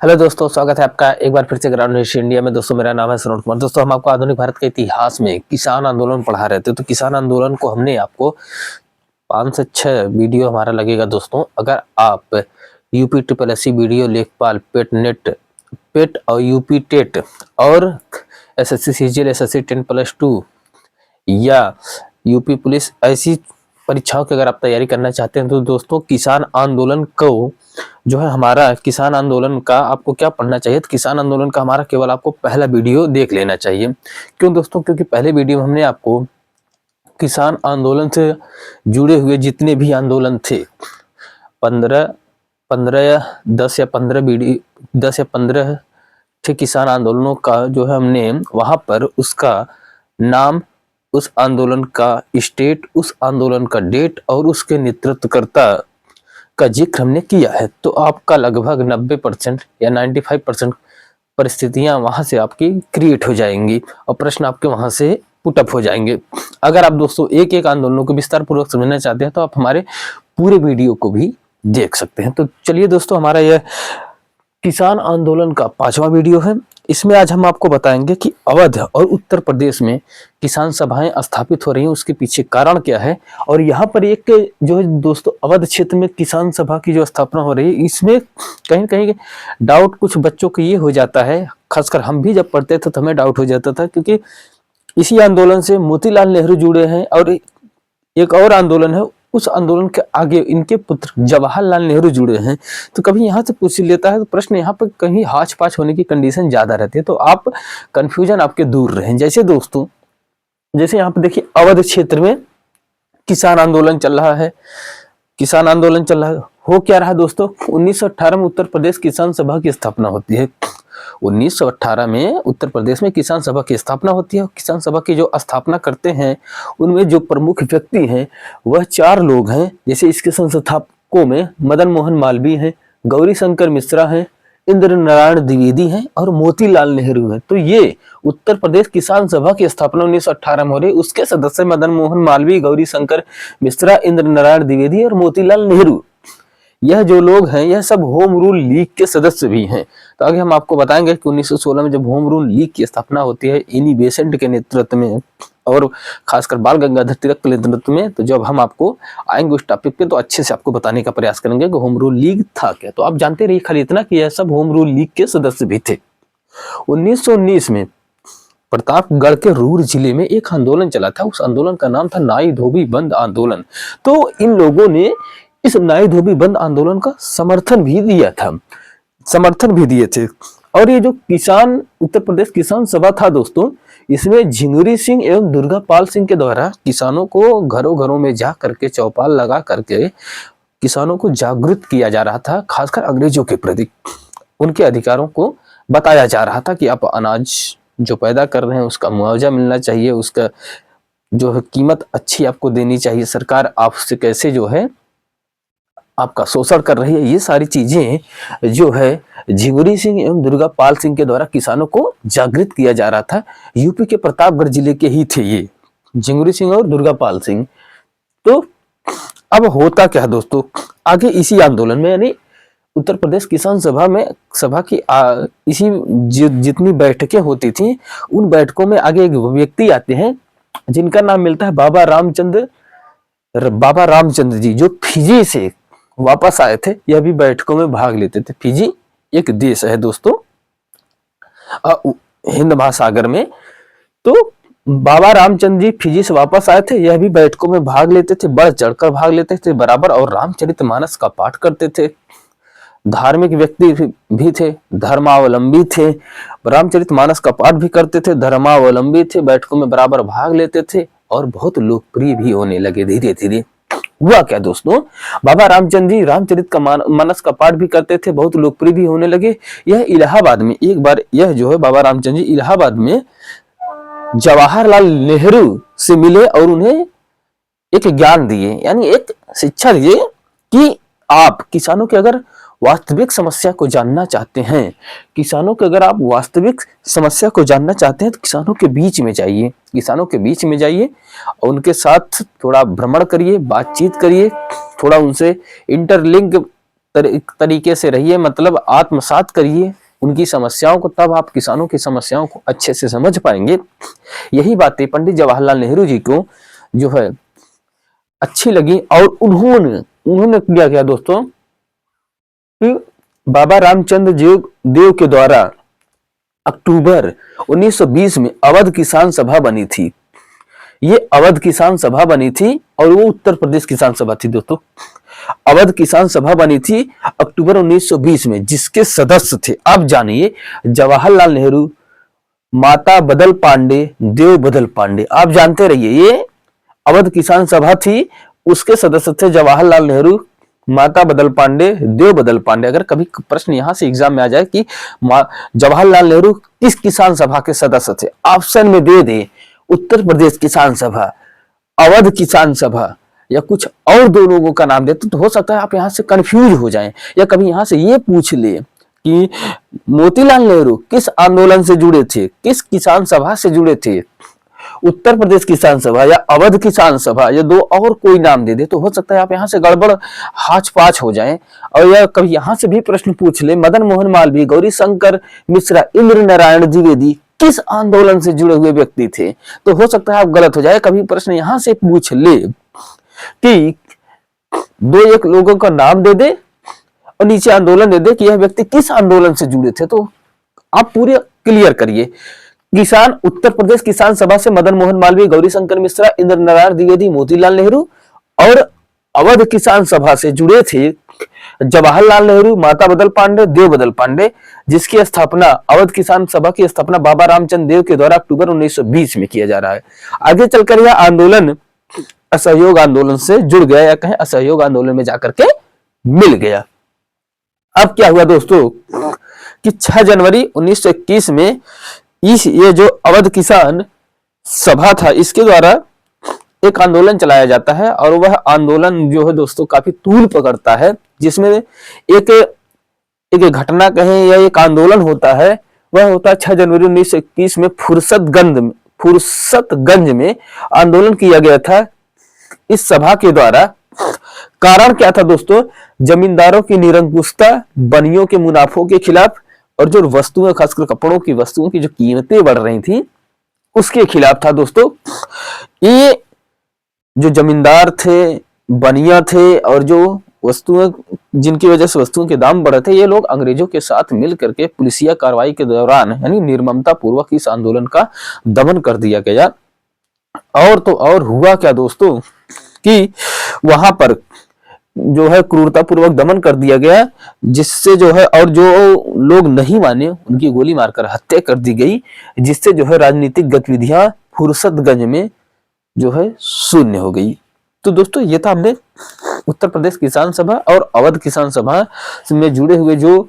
Hello दोस्तों, स्वागत है आपका एक बार फिर से ग्राउंड हिस्ट्री इंडिया में। दोस्तों मेरा नाम है श्रवण कुमार। दोस्तों हम आपको आधुनिक भारत के इतिहास में किसान आंदोलन पढ़ा रहे थे। तो किसान आंदोलन को हमने आपको 5 से 6 वीडियो हमारा लगेगा। दोस्तों अगर आप यूपी ट्रिपल एससी वीडियो लेखपाल पेट नेट पेट और यूपी टेट और एसएससी सीजीएल एसएससी 10+2 या यूपी पुलिस ऐसी परीक्षाओं की अगर आप तैयारी करना चाहते हैं तो दोस्तों किसान आंदोलन को जो है हमारा किसान आंदोलन का आपको क्या पढ़ना चाहिए। तो किसान आंदोलन का हमारा केवल आपको पहला वीडियो देख लेना चाहिए। क्यों दोस्तों? क्योंकि पहले वीडियो में हमने आपको किसान आंदोलन से जुड़े हुए जितने भी आंदोलन थे 10 या 15 थे किसान आंदोलनों का जो है हमने वहां पर उसका नाम, उस आंदोलन का स्टेट, उस आंदोलन का डेट और उसके नेतृत्वकर्ता का जिक्र हमने किया है। तो आपका लगभग 90% या 95% परिस्थितियां वहां से आपकी क्रिएट हो जाएंगी और प्रश्न आपके वहां से पुटअप हो जाएंगे। अगर आप दोस्तों एक एक आंदोलनों को विस्तार पूर्वक समझना चाहते हैं तो आप हमारे पूरे वीडियो को भी देख सकते हैं। तो चलिए दोस्तों, हमारा यह किसान आंदोलन का 5वां वीडियो है। इसमें आज हम आपको बताएंगे कि अवध और उत्तर प्रदेश में किसान सभाएं स्थापित हो रही हैं, उसके पीछे कारण क्या है। और यहाँ पर एक जो है दोस्तों अवध क्षेत्र में किसान सभा की जो स्थापना हो रही है, इसमें कहीं कहीं डाउट कुछ बच्चों को ये हो जाता है, खासकर हम भी जब पढ़ते थे तो हमें डाउट हो जाता था, क्योंकि इसी आंदोलन से मोतीलाल नेहरू जुड़े हैं और एक और आंदोलन है, उस आंदोलन के आगे इनके पुत्र जवाहरलाल नेहरू जुड़े हैं। तो कभी यहाँ से पूछ लेता है तो प्रश्न यहाँ पर कहीं हाच पाच होने की कंडीशन ज्यादा रहती है, तो आप कंफ्यूजन आपके दूर रहें। जैसे दोस्तों, जैसे यहाँ पे देखिए अवध क्षेत्र में किसान आंदोलन चल रहा है। किसान आंदोलन चल रहा है, हो क्या रहा दोस्तों? 1918 में उत्तर प्रदेश किसान सभा की स्थापना होती है। 1918 में उत्तर प्रदेश में किसान सभा की स्थापना होती है। किसान सभा की जो स्थापना करते हैं उनमें जो प्रमुख व्यक्ति हैं वह 4 लोग हैं। जैसे इसके संस्थापकों में मदन मोहन मालवीय हैं, गौरी शंकर मिश्रा हैं, इंद्र नारायण द्विवेदी हैं और मोतीलाल नेहरू हैं। तो ये उत्तर प्रदेश किसान सभा की स्थापना 1918 में हो रही। उसके सदस्य मदन मोहन मालवीय, गौरी शंकर मिश्रा, इंद्र नारायण द्विवेदी और मोतीलाल नेहरू, यह जो लोग हैं यह सब होम रूल लीग के सदस्य भी हैं। तो आगे हम आपको बताएंगे कि 1916 में जब होम रूल लीग की स्थापना होती है इनी बेसेंट के नेतृत्व में और खासकर बाल गंगाधर तिलक के नेतृत्व में, तो जब हम आपको आएंगे उस टॉपिक पे तो अच्छे से आपको बताने का प्रयास करेंगे कि होम रूल लीग था क्या। तो आप जानते रहिए खाली इतना कि यह सब होम रूल लीग के सदस्य भी थे। 1919 में प्रतापगढ़ के रूर जिले में एक आंदोलन चला था। उस आंदोलन का नाम था नाई धोबी बंद आंदोलन। तो इन लोगों ने इस नाई धोबी बंद आंदोलन का समर्थन भी दिए थे। और ये जो किसान उत्तर प्रदेश किसान सभा था दोस्तों, इसमें झिंगुरी सिंह एवं दुर्गा पाल सिंह के द्वारा किसानों को घरों घरों में जा करके चौपाल लगा करके किसानों को जागृत किया जा रहा था। खासकर अंग्रेजों के प्रति उनके अधिकारों को बताया जा रहा था कि आप अनाज जो पैदा कर रहे हैं उसका मुआवजा मिलना चाहिए, उसका जो है कीमत अच्छी आपको देनी चाहिए, सरकार आपसे कैसे जो है आपका शोषण कर रही है। ये सारी चीजें जो है झिंगुरी सिंह एवं दुर्गा पाल सिंह के द्वारा किसानों को जागृत किया जा रहा था। यूपी के प्रतापगढ़ जिले के ही थे ये झिंगुरी सिंह और दुर्गा पाल सिंह। तो अब होता क्या है दोस्तों, आगे इसी आंदोलन में यानी उत्तर प्रदेश किसान सभा की इसी जितनी बैठकें होती थी उन बैठकों में आगे एक व्यक्ति आते हैं जिनका नाम मिलता है बाबा रामचंद्र जी, जो फिजी से वापस आए थे। यह भी बैठकों में भाग लेते थे। फिजी एक देश है दोस्तों हिंद महासागर में। तो बाबा रामचंद्र जी फिजी से वापस आए थे, यह भी बैठकों में भाग लेते थे, बढ़ चढ़कर भाग लेते थे बराबर, और रामचरितमानस का पाठ करते थे। धार्मिक व्यक्ति भी थे, धर्मावलंबी थे, रामचरितमानस का पाठ भी करते थे, धर्मावलंबी थे, बैठकों में बराबर भाग लेते थे और बहुत लोकप्रिय भी होने लगे धीरे धीरे। हुआ क्या दोस्तों, बाबा रामचंद्र जी रामचरित का मानस का पाठ भी करते थे, बहुत लोकप्रिय भी होने लगे। यह इलाहाबाद में एक बार यह जो है बाबा रामचंद्र जी इलाहाबाद में जवाहरलाल नेहरू से मिले और उन्हें एक ज्ञान दिए, यानी एक शिक्षा दिए कि आप किसानों के अगर वास्तविक समस्या को जानना चाहते हैं, किसानों के अगर आप वास्तविक समस्या को जानना चाहते हैं तो किसानों के बीच में जाइए, और उनके साथ थोड़ा भ्रमण करिए, बातचीत करिए, थोड़ा उनसे इंटरलिंक तरीके से रहिए, मतलब आत्मसात करिए उनकी समस्याओं को, तब आप किसानों की समस्याओं को अच्छे से समझ पाएंगे। यही बातें पंडित जवाहरलाल नेहरू जी को जो है अच्छी लगी और उन्होंने क्या किया दोस्तों कि बाबा रामचंद्र देव के द्वारा अक्टूबर 1920 में अवध किसान सभा बनी थी। ये अवध किसान सभा बनी थी और वो उत्तर प्रदेश किसान सभा थी दोस्तों। अवध किसान सभा बनी थी अक्टूबर 1920 में, जिसके सदस्य थे, आप जानिए, जवाहरलाल नेहरू, माता बदल पांडे, देव बदल पांडे। आप जानते रहिए ये अवध किसान सभा थी, उसके सदस्य थे जवाहरलाल नेहरू, माता बदल पांडे, देव बदल पांडे। अगर कभी प्रश्न यहां से एग्जाम में आ जाए कि जवाहरलाल नेहरू किस किसान सभा के सदस्य थे, ऑप्शन में दे दे उत्तर प्रदेश किसान सभा, अवध किसान सभा या कुछ और दो लोगों का नाम देते तो हो सकता है आप यहां से कंफ्यूज हो जाएं। या कभी यहां से ये पूछ ले कि मोतीलाल नेहरू किस आंदोलन से जुड़े थे, किस किसान सभा से जुड़े थे, उत्तर प्रदेश किसान सभा या अवध किसान सभा, या दो और कोई नाम दे दे तो हो सकता है आप यहां से गड़बड़ हाच पाच हो जाएं। और या कभी यहां से भी प्रश्न पूछ ले मदन मोहन मालवीय, गौरी शंकर मिश्रा, इंद्र नारायण द्विवेदी किस आंदोलन से जुड़े हुए व्यक्ति थे, तो हो सकता है आप गलत हो जाए। कभी प्रश्न यहां से पूछ ले कि दो एक लोगों का नाम दे दे और नीचे आंदोलन दे दे कि यह व्यक्ति किस आंदोलन से जुड़े थे, तो आप पूरे क्लियर करिए। किसान उत्तर प्रदेश किसान सभा से मदन मोहन मालवीय, गौरी शंकर मिश्रा, इंद्र नारायण द्विवेदी, मोतीलाल नेहरू, और अवध किसान सभा से जुड़े थे जवाहरलाल नेहरू, माता बदल पांडे, देव बदल पांडे, जिसकी स्थापना, अवध किसान सभा की स्थापना बाबा रामचंद्र देव के द्वारा अक्टूबर 1920 में किया जा रहा है। आगे चलकर यह आंदोलन असहयोग आंदोलन से जुड़ गया, या कहें असहयोग आंदोलन में जाकर के मिल गया। अब क्या हुआ दोस्तों कि 6 जनवरी 1921 में ये जो अवध किसान सभा था, इसके द्वारा एक आंदोलन चलाया जाता है और वह आंदोलन जो है दोस्तों काफी तूल पकड़ता है, जिसमें एक घटना कहें या एक आंदोलन होता है। वह होता है 6 जनवरी 1921 में फुर्सतगंज में आंदोलन किया गया था इस सभा के द्वारा। कारण क्या था दोस्तों? जमींदारों की निरंकुशता, बनियों के मुनाफों के खिलाफ, और जो वस्तुएं, खासकर कपड़ों की वस्तुओं की जो कीमतें बढ़ रही थी उसके खिलाफ था दोस्तों। ये जो जमींदार थे, बनिया थे, और जो वस्तुएं, जिनकी वजह से वस्तुओं के दाम बढ़े थे, ये लोग अंग्रेजों के साथ मिल करके पुलिसिया कार्रवाई के दौरान यानी निर्ममता पूर्वक इस आंदोलन का दमन कर दिया गया। और तो और हुआ क्या दोस्तों कि वहां पर जो है क्रूरता पूर्वक दमन कर दिया गया, जिससे जो है, और जो लोग नहीं माने उनकी गोली मारकर हत्या कर दी गई, जिससे जो है राजनीतिक गतिविधियां फुर्सतगंज में जो है शून्य हो गई। तो दोस्तों ये था हमने उत्तर प्रदेश किसान सभा और अवध किसान सभा में जुड़े हुए जो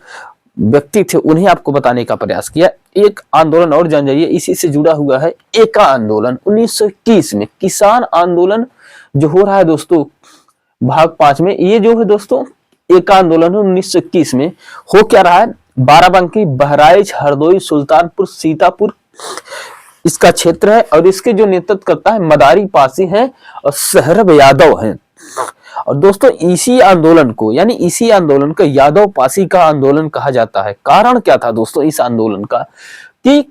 व्यक्ति थे उन्हें आपको बताने का प्रयास किया। एक आंदोलन और जान जाइए, इसी से जुड़ा हुआ है एका आंदोलन 1921 में, किसान आंदोलन जो हो रहा है दोस्तों भाग 5 में। ये जो है दोस्तों एका आंदोलन 1921 में हो क्या रहा है, बाराबंकी, बहराइच, हरदोई, सुल्तानपुर, सीतापुर इसका क्षेत्र है, और इसके जो नेतृत्व करता है मदारी पासी हैं और सहरब यादव हैं। और दोस्तों इसी आंदोलन को, यानी इसी आंदोलन को यादव पासी का आंदोलन कहा जाता है। कारण क्या था दोस्तों इस आंदोलन का कि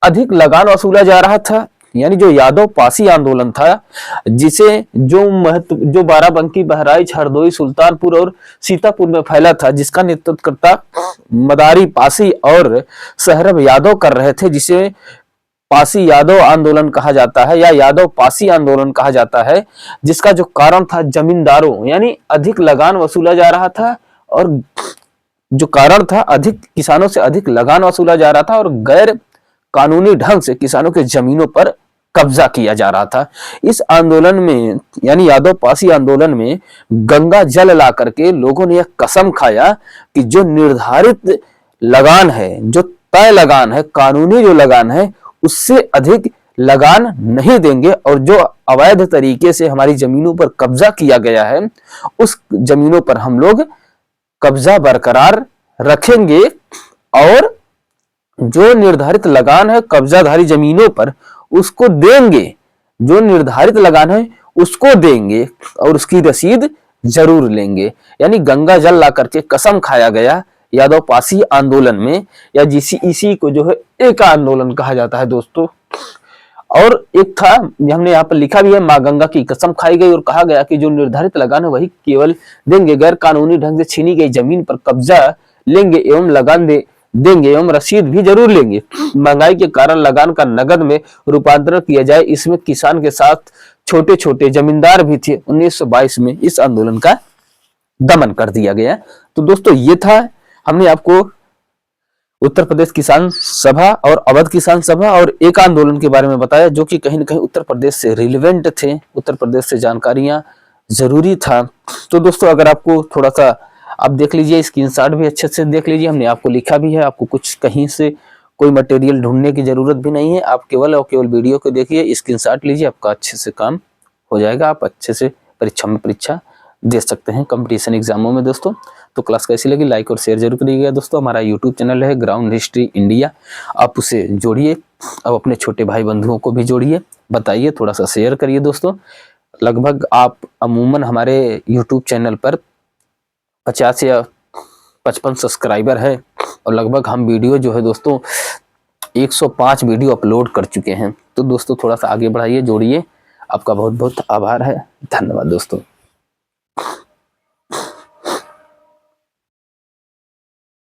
अधिक लगान वसूला जा रहा था, यानी जो यादव पासी आंदोलन था, जिसे जो बाराबंकी, बहराइच, हरदोई, सुल्तानपुर और सीतापुर में फैला था, जिसका नेतृत्व करता मदारी पासी और सहरब यादव कर रहे थे, जिसे पासी यादव आंदोलन कहा जाता है या यादव पासी आंदोलन कहा जाता है। जिसका जो कारण था जमींदारों, यानी अधिक लगान वसूला जा रहा था, और जो कारण था अधिक किसानों से अधिक लगान वसूला जा रहा था और गैर कानूनी ढंग से किसानों के जमीनों पर कब्जा किया जा रहा था। इस आंदोलन में, यानी यादव पासी आंदोलन में, गंगा जल ला करके लोगों ने यह कसम खाया कि जो निर्धारित लगान है, जो तय लगान है, कानूनी जो लगान है, उससे अधिक लगान नहीं देंगे, और जो अवैध तरीके से हमारी जमीनों पर कब्जा किया गया है उस जमीनों पर हम लोग कब्जा बरकरार रखेंगे, और जो निर्धारित लगान है कब्जाधारी जमीनों पर उसको देंगे, जो निर्धारित लगान है उसको देंगे और उसकी रसीद जरूर लेंगे। यानी गंगा जल ला करके कसम खाया गया यादव पासी आंदोलन में, या इसी को जो है एक आंदोलन कहा जाता है दोस्तों। और एक था, हमने यहाँ पर लिखा भी है, माँ गंगा की कसम खाई गई और कहा गया कि जो निर्धारित लगान है वही केवल देंगे, गैर कानूनी ढंग से छीनी गई जमीन पर कब्जा लेंगे एवं लगान देंगे एवं रसीद भी जरूर लेंगे। महंगाई के कारण लगान का नगद में रूपांतरण किया जाए, इसमें किसान के साथ छोटे छोटे जमींदार भी थे। 1922 में इस आंदोलन का दमन कर दिया गया। तो दोस्तों ये था, हमने आपको उत्तर प्रदेश किसान सभा और अवध किसान सभा और एक आंदोलन के बारे में बताया, जो कि कहीं ना कहीं उत्तर प्रदेश से रिलेवेंट थे, उत्तर प्रदेश से जानकारियां जरूरी था। तो दोस्तों अगर आपको थोड़ा सा आप देख लीजिए, स्क्रीनशॉट भी अच्छे से देख लीजिए, हमने आपको लिखा भी है, आपको कुछ कहीं से कोई मटेरियल ढूंढने की जरूरत भी नहीं है, आप केवल और केवल वीडियो को देखिए, स्क्रीनशॉट लीजिए, आपका अच्छे से काम हो जाएगा, आप अच्छे से परीक्षा दे सकते हैं कंपटीशन एग्जामों में दोस्तों। तो क्लास कैसी लगी लाइक और शेयर जरूर करिएगा दोस्तों। हमारा यूट्यूब चैनल है ग्राउंड हिस्ट्री इंडिया, आप उसे जोड़िए, अब अपने छोटे भाई बंधुओं को भी जोड़िए, बताइए, थोड़ा सा शेयर करिए दोस्तों। लगभग आप अमूमन हमारे यूट्यूब चैनल पर 50 या 55 सब्सक्राइबर है और लगभग हम वीडियो जो है दोस्तों 105 वीडियो अपलोड कर चुके हैं। तो दोस्तों थोड़ा सा आगे बढ़ाइए, जोड़िए। आपका बहुत बहुत आभार है, धन्यवाद दोस्तों।